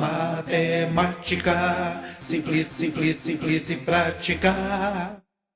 Matemática, simples, simples, simples e prática.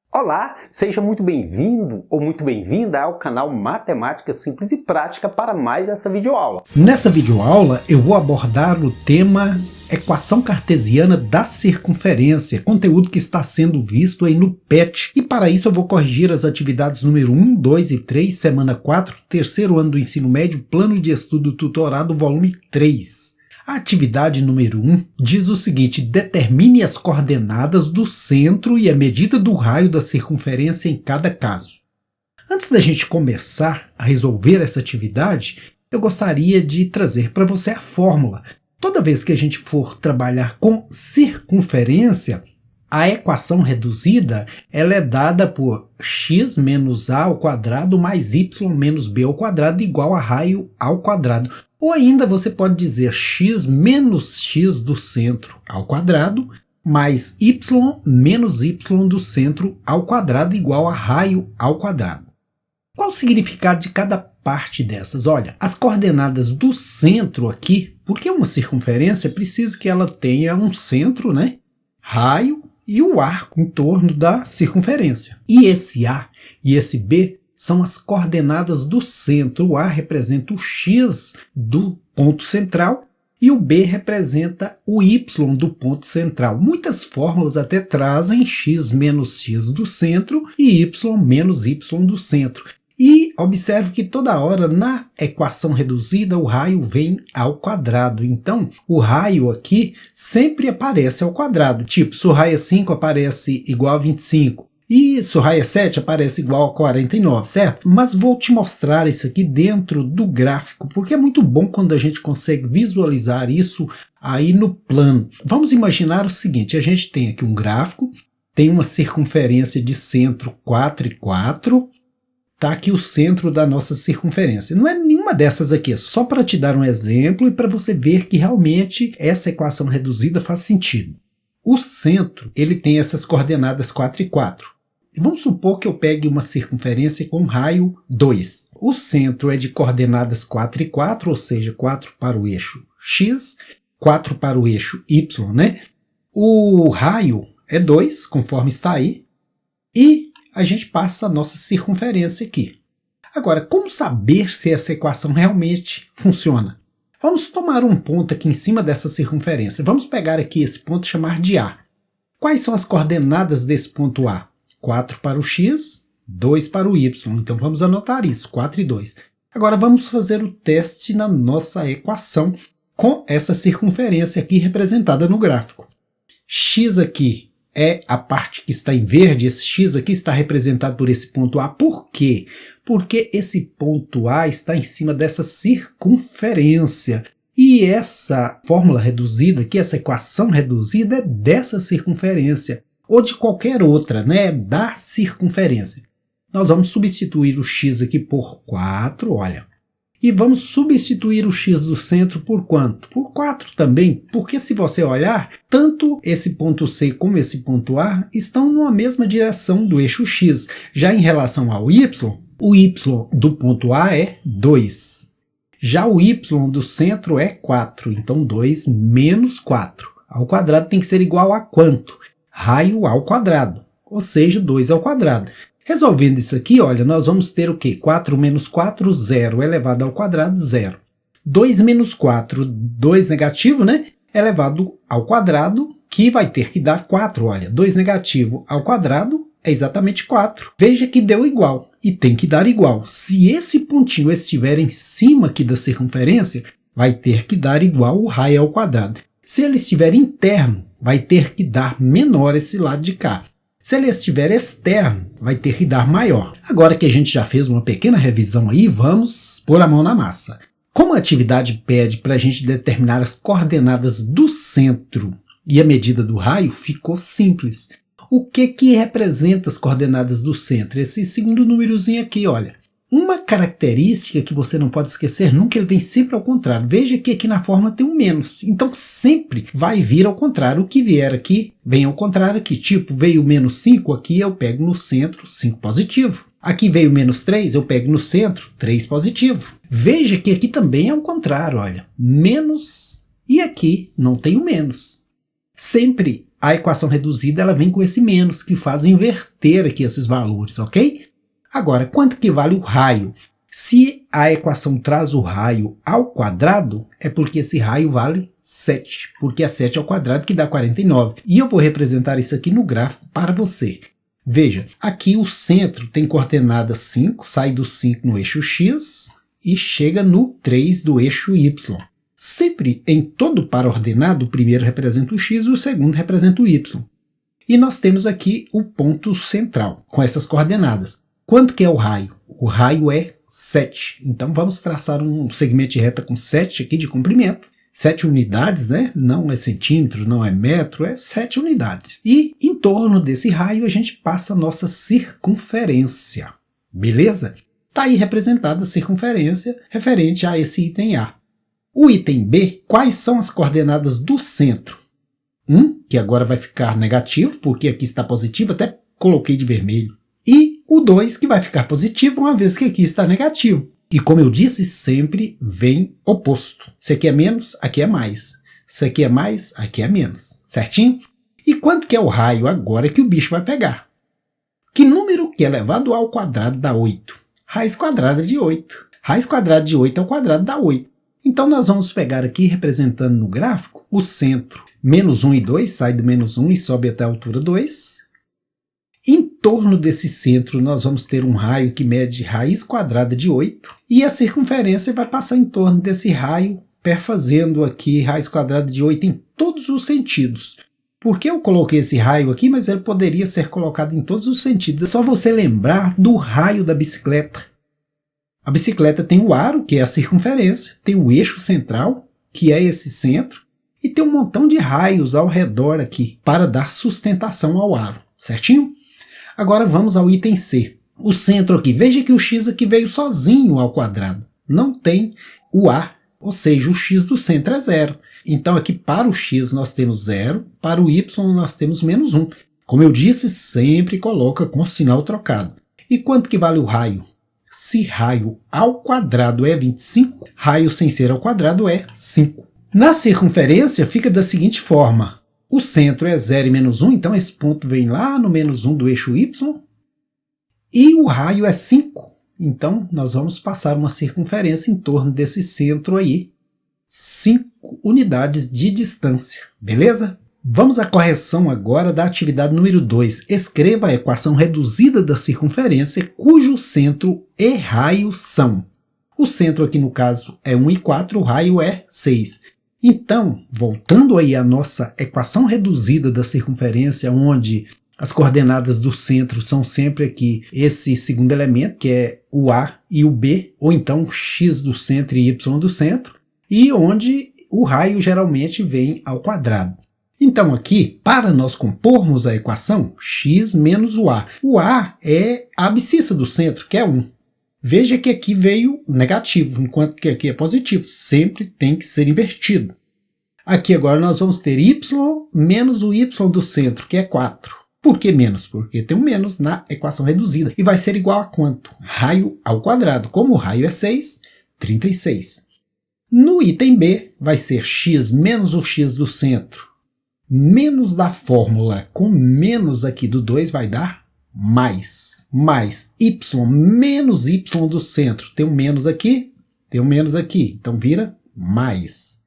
Olá, seja muito bem-vindo ou muito bem-vinda ao canal Matemática Simples e Prática para mais essa videoaula. Nessa videoaula eu vou abordar o tema Equação Cartesiana da Circunferência, conteúdo que está sendo visto aí no PET. E para isso eu vou corrigir as atividades número 1, 2 e 3, semana 4, terceiro ano do ensino médio, plano de estudo tutorado, volume 3. A atividade número 1 diz o seguinte: determine as coordenadas do centro e a medida do raio da circunferência em cada caso. Antes da gente começar a resolver essa atividade, eu gostaria de trazer para você a fórmula. Toda vez que a gente for trabalhar com circunferência, a equação reduzida ela é dada por x menos a ao quadrado mais y menos b ao quadrado igual a raio ao quadrado. Ou ainda você pode dizer x menos x do centro ao quadrado mais y menos y do centro ao quadrado igual a raio ao quadrado. Qual o significado de cada parte dessas? Olha, as coordenadas do centro aqui, porque uma circunferência precisa que ela tenha um centro, né? Raio e o arco em torno da circunferência. E esse A e esse B são as coordenadas do centro. O A representa o x do ponto central e o B representa o y do ponto central. Muitas fórmulas até trazem x menos x do centro e y menos y do centro. E observe que toda hora na equação reduzida o raio vem ao quadrado. Então o raio aqui sempre aparece ao quadrado. Tipo, se o raio é 5 aparece igual a 25. E se o raio é 7 aparece igual a 49, certo? Mas vou te mostrar isso aqui dentro do gráfico, porque é muito bom quando a gente consegue visualizar isso aí no plano. Vamos imaginar o seguinte: a gente tem aqui um gráfico, tem uma circunferência de centro 4 e 4, está aqui o centro da nossa circunferência. Não é nenhuma dessas aqui, é só para te dar um exemplo e para você ver que realmente essa equação reduzida faz sentido. O centro ele tem essas coordenadas 4 e 4. Vamos supor que eu pegue uma circunferência com raio 2. O centro é de coordenadas 4 e 4, ou seja, 4 para o eixo x, 4 para o eixo y, né? O raio é 2, conforme está aí, e a gente passa a nossa circunferência aqui. Agora, como saber se essa equação realmente funciona? Vamos tomar um ponto aqui em cima dessa circunferência. Vamos pegar aqui esse ponto e chamar de A. Quais são as coordenadas desse ponto A? 4 para o x, 2 para o y. Então vamos anotar isso, 4 e 2. Agora vamos fazer o teste na nossa equação com essa circunferência aqui representada no gráfico. X aqui é a parte que está em verde, esse x aqui está representado por esse ponto A. Por quê? Porque esse ponto A está em cima dessa circunferência. E essa fórmula reduzida aqui, essa equação reduzida é dessa circunferência, ou de qualquer outra, né, da circunferência. Nós vamos substituir o x aqui por 4, olha. E vamos substituir o x do centro por quanto? Por 4 também, porque se você olhar, tanto esse ponto C como esse ponto A estão numa mesma direção do eixo x. Já em relação ao y, o y do ponto A é 2. Já o y do centro é 4, então 2 menos 4 ao quadrado tem que ser igual a quanto? Raio ao quadrado, ou seja, 2 ao quadrado. Resolvendo isso aqui, olha, nós vamos ter o quê? 4 menos 4, 0, elevado ao quadrado, 0. 2 menos 4, 2 negativo, né? Elevado ao quadrado, que vai ter que dar 4, olha. 2 negativo ao quadrado é exatamente 4. Veja que deu igual, e tem que dar igual. Se esse pontinho estiver em cima aqui da circunferência, vai ter que dar igual o raio ao quadrado. Se ele estiver interno, vai ter que dar menor esse lado de cá. Se ele estiver externo, vai ter que dar maior. Agora que a gente já fez uma pequena revisão aí, vamos pôr a mão na massa. Como a atividade pede para a gente determinar as coordenadas do centro e a medida do raio, ficou simples. O que representa as coordenadas do centro? Esse segundo númerozinho aqui, olha. Uma característica que você não pode esquecer nunca, ele vem sempre ao contrário. Veja que aqui na fórmula tem um menos. Então sempre vai vir ao contrário. O que vier aqui, vem ao contrário aqui. Tipo, veio menos 5, aqui eu pego no centro 5 positivo. Aqui veio menos 3, eu pego no centro 3 positivo. Veja que aqui também é ao contrário, olha. Menos E aqui não tem o menos. Sempre a equação reduzida ela vem com esse menos, que faz inverter aqui esses valores, ok? Agora, quanto que vale o raio? Se a equação traz o raio ao quadrado, é porque esse raio vale 7, porque é 7 ao quadrado que dá 49. E eu vou representar isso aqui no gráfico para você. Veja, aqui o centro tem coordenada 5, sai do 5 no eixo x e chega no 3 do eixo y. Sempre em todo par ordenado, o primeiro representa o x e o segundo representa o y. E nós temos aqui o ponto central, com essas coordenadas. Quanto que é o raio? O raio é 7. Então vamos traçar um segmento de reta com 7 aqui de comprimento. 7 unidades, né? Não é centímetro, não é metro, é 7 unidades. E em torno desse raio a gente passa a nossa circunferência. Beleza? Está aí representada a circunferência referente a esse item A. O item B, quais são as coordenadas do centro? 1, que agora vai ficar negativo, porque aqui está positivo, até coloquei de vermelho. E o 2, que vai ficar positivo, uma vez que aqui está negativo. E como eu disse, sempre vem oposto. Se aqui é menos, aqui é mais. Se aqui é mais, aqui é menos. Certinho? E quanto que é o raio agora que o bicho vai pegar? Que número que é elevado ao quadrado dá 8? Raiz quadrada de 8. Raiz quadrada de 8 ao quadrado dá 8. Então nós vamos pegar aqui, representando no gráfico, o centro. Menos 1 e 2, sai do menos 1 e sobe até a altura 2. Em torno desse centro, nós vamos ter um raio que mede raiz quadrada de 8, e a circunferência vai passar em torno desse raio, perfazendo aqui raiz quadrada de 8 em todos os sentidos. Por que eu coloquei esse raio aqui, mas ele poderia ser colocado em todos os sentidos? É só você lembrar do raio da bicicleta. A bicicleta tem o aro, que é a circunferência, tem o eixo central, que é esse centro, e tem um montão de raios ao redor aqui, para dar sustentação ao aro, certinho? Agora vamos ao item C. O centro aqui, veja que o x aqui veio sozinho ao quadrado. Não tem o A, ou seja, o x do centro é 0. Então aqui para o x nós temos 0, para o y nós temos menos 1. Como eu disse, sempre coloca com sinal trocado. E quanto que vale o raio? Se raio ao quadrado é 25, raio sem ser ao quadrado é 5. Na circunferência fica da seguinte forma. O centro é 0 e menos 1, então esse ponto vem lá no menos 1 do eixo y. E o raio é 5. Então nós vamos passar uma circunferência em torno desse centro aí. 5 unidades de distância. Beleza? Vamos à correção agora da atividade número 2. Escreva a equação reduzida da circunferência cujo centro e raio são. O centro aqui no caso é 1 e 4, o raio é 6. Então, voltando aí à nossa equação reduzida da circunferência, onde as coordenadas do centro são sempre aqui esse segundo elemento, que é o A e o B, ou então x do centro e y do centro, e onde o raio geralmente vem ao quadrado. Então aqui, para nós compormos a equação, x menos o A. O A é a abscissa do centro, que é 1. Veja que aqui veio negativo, enquanto que aqui é positivo. Sempre tem que ser invertido. Aqui agora nós vamos ter y menos o y do centro, que é 4. Por que menos? Porque tem um menos na equação reduzida. E vai ser igual a quanto? Raio ao quadrado. Como o raio é 6, 36. No item B vai ser x menos o x do centro, menos da fórmula com menos aqui do 2 vai dar mais y menos y do centro. Tem um menos aqui, tem um menos aqui, então vira mais.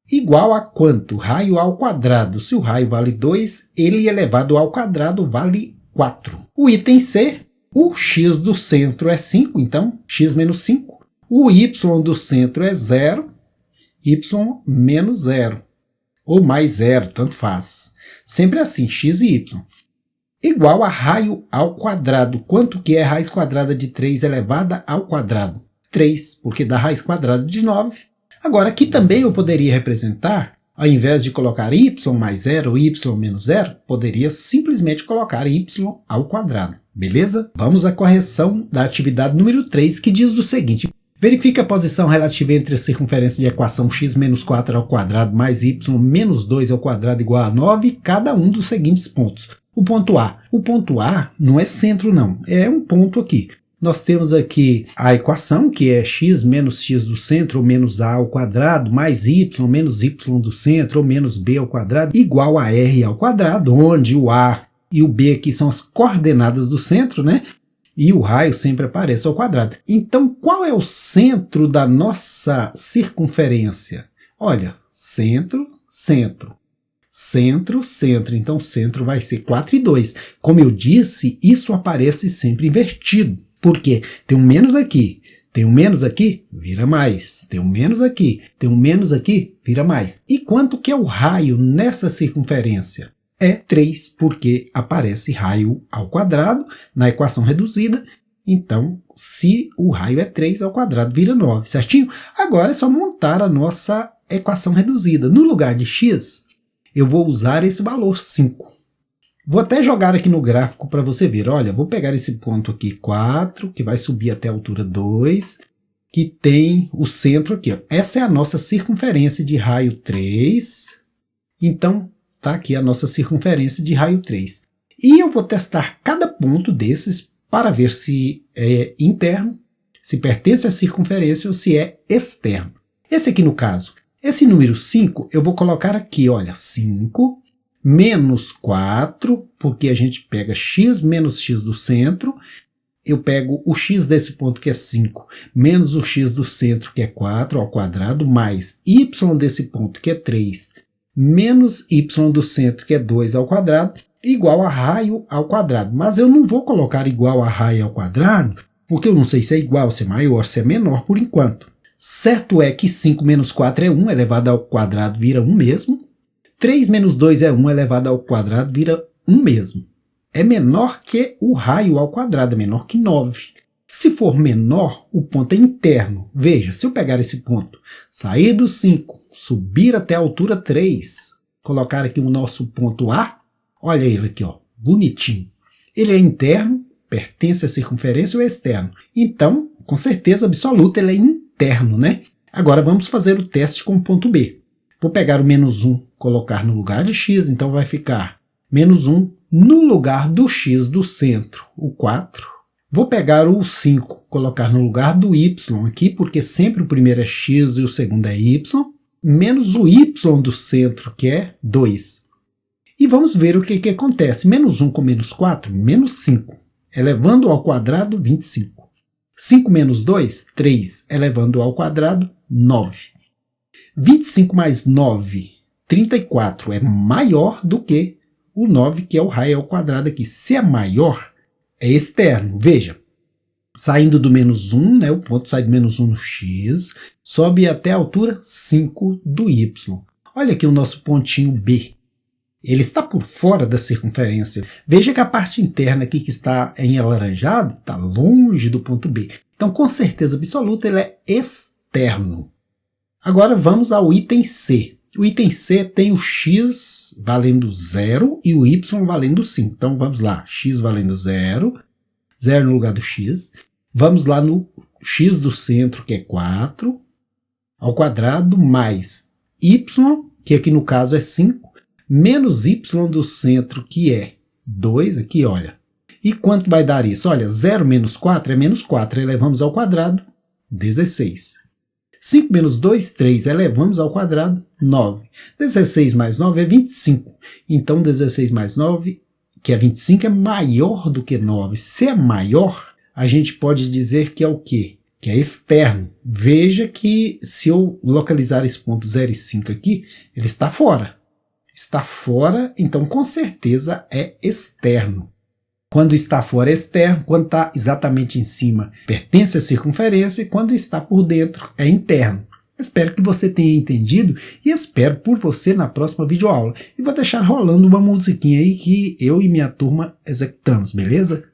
Igual a quanto? Raio ao quadrado. Se o raio vale 2, ele elevado ao quadrado vale 4. O item C, o x do centro é 5, então x menos 5. O y do centro é 0, y menos 0. Ou mais 0, tanto faz. Sempre assim, x e y. Igual a raio ao quadrado. Quanto que é raiz quadrada de 3 elevada ao quadrado? 3, porque dá raiz quadrada de 9. Agora, aqui também eu poderia representar, ao invés de colocar y mais 0 ou y menos 0, poderia simplesmente colocar y ao quadrado. Beleza? Vamos à correção da atividade número 3, que diz o seguinte. Verifique a posição relativa entre a circunferência de equação x menos 4 ao quadrado mais y menos 2 ao quadrado igual a 9, cada um dos seguintes pontos. O ponto A. O ponto A não é centro não, é um ponto aqui. Nós temos aqui a equação, que é x menos x do centro, ou menos a ao quadrado, mais y menos y do centro, ou menos b ao quadrado, igual a r ao quadrado, onde o a e o b aqui são as coordenadas do centro, né? E o raio sempre aparece ao quadrado. Então, qual é o centro da nossa circunferência? Olha, centro, centro. Centro, centro. Então, o centro vai ser 4 e 2. Como eu disse, isso aparece sempre invertido. Por quê? Tem um menos aqui. Tem um menos aqui, vira mais. Tem um menos aqui. Tem um menos aqui, vira mais. E quanto que é o raio nessa circunferência? É 3, porque aparece raio ao quadrado na equação reduzida. Então, se o raio é 3 ao quadrado, vira 9, certinho? Agora é só montar a nossa equação reduzida. No lugar de x, eu vou usar esse valor 5. Vou até jogar aqui no gráfico para você ver. Olha, vou pegar esse ponto aqui, 4, que vai subir até a altura 2, que tem o centro aqui. Ó. Essa é a nossa circunferência de raio 3. Então, tá aqui a nossa circunferência de raio 3. E eu vou testar cada ponto desses para ver se é interno, se pertence à circunferência ou se é externo. Esse aqui no caso, esse número 5, eu vou colocar aqui, olha, 5 menos 4, porque a gente pega x menos x do centro, eu pego o x desse ponto que é 5, menos o x do centro que é 4 ao quadrado, mais y desse ponto que é 3, menos y do centro, que é 2 ao quadrado, igual a raio ao quadrado. Mas eu não vou colocar igual a raio ao quadrado, porque eu não sei se é igual, se é maior, se é menor por enquanto. Certo é que 5 menos 4 é 1, elevado ao quadrado vira 1 mesmo. 3 menos 2 é 1, elevado ao quadrado vira 1 mesmo. É menor que o raio ao quadrado, é menor que 9. Se for menor, o ponto é interno. Veja, se eu pegar esse ponto, sair do 5, subir até a altura 3, colocar aqui o nosso ponto A, olha ele aqui, ó, bonitinho. Ele é interno, pertence à circunferência ou é externo? Então, com certeza absoluta, ele é interno, né? Agora vamos fazer o teste com o ponto B. Vou pegar o menos 1, colocar no lugar de x, então vai ficar menos 1 no lugar do x do centro, o 4. Vou pegar o 5, colocar no lugar do y aqui, porque sempre o primeiro é x e o segundo é y, menos o y do centro, que é 2. E vamos ver o que acontece. Menos 1 com menos 4, menos 5. Elevando ao quadrado, 25. 5 menos 2, 3. Elevando ao quadrado, 9. 25 mais 9, 34. É maior do que o 9, que é o raio ao quadrado aqui. Se é maior, é externo. Veja, saindo do menos 1, né, o ponto sai do menos 1 no x, sobe até a altura 5 do y. Olha aqui o nosso pontinho B. Ele está por fora da circunferência. Veja que a parte interna aqui que está em alaranjado está longe do ponto B. Então, com certeza absoluta, ele é externo. Agora vamos ao item C. O item C tem o x valendo 0 e o y valendo 5. Então vamos lá, x valendo 0, 0 no lugar do x. Vamos lá no x do centro, que é 4, ao quadrado, mais y, que aqui no caso é 5, menos y do centro, que é 2, aqui olha. E quanto vai dar isso? Olha, 0 menos 4 é menos 4, elevamos ao quadrado, 16. 5 menos 2, 3, elevamos ao quadrado, 9. 16 mais 9 é 25. Então, 16 mais 9, que é 25, é maior do que 9. Se é maior, a gente pode dizer que é o quê? Que é externo. Veja que se eu localizar esse ponto 0 e 5 aqui, ele está fora. Está fora, então com certeza é externo. Quando está fora é externo, quando está exatamente em cima pertence à circunferência e quando está por dentro é interno. Espero que você tenha entendido e espero por você na próxima videoaula. E vou deixar rolando uma musiquinha aí que eu e minha turma executamos, beleza?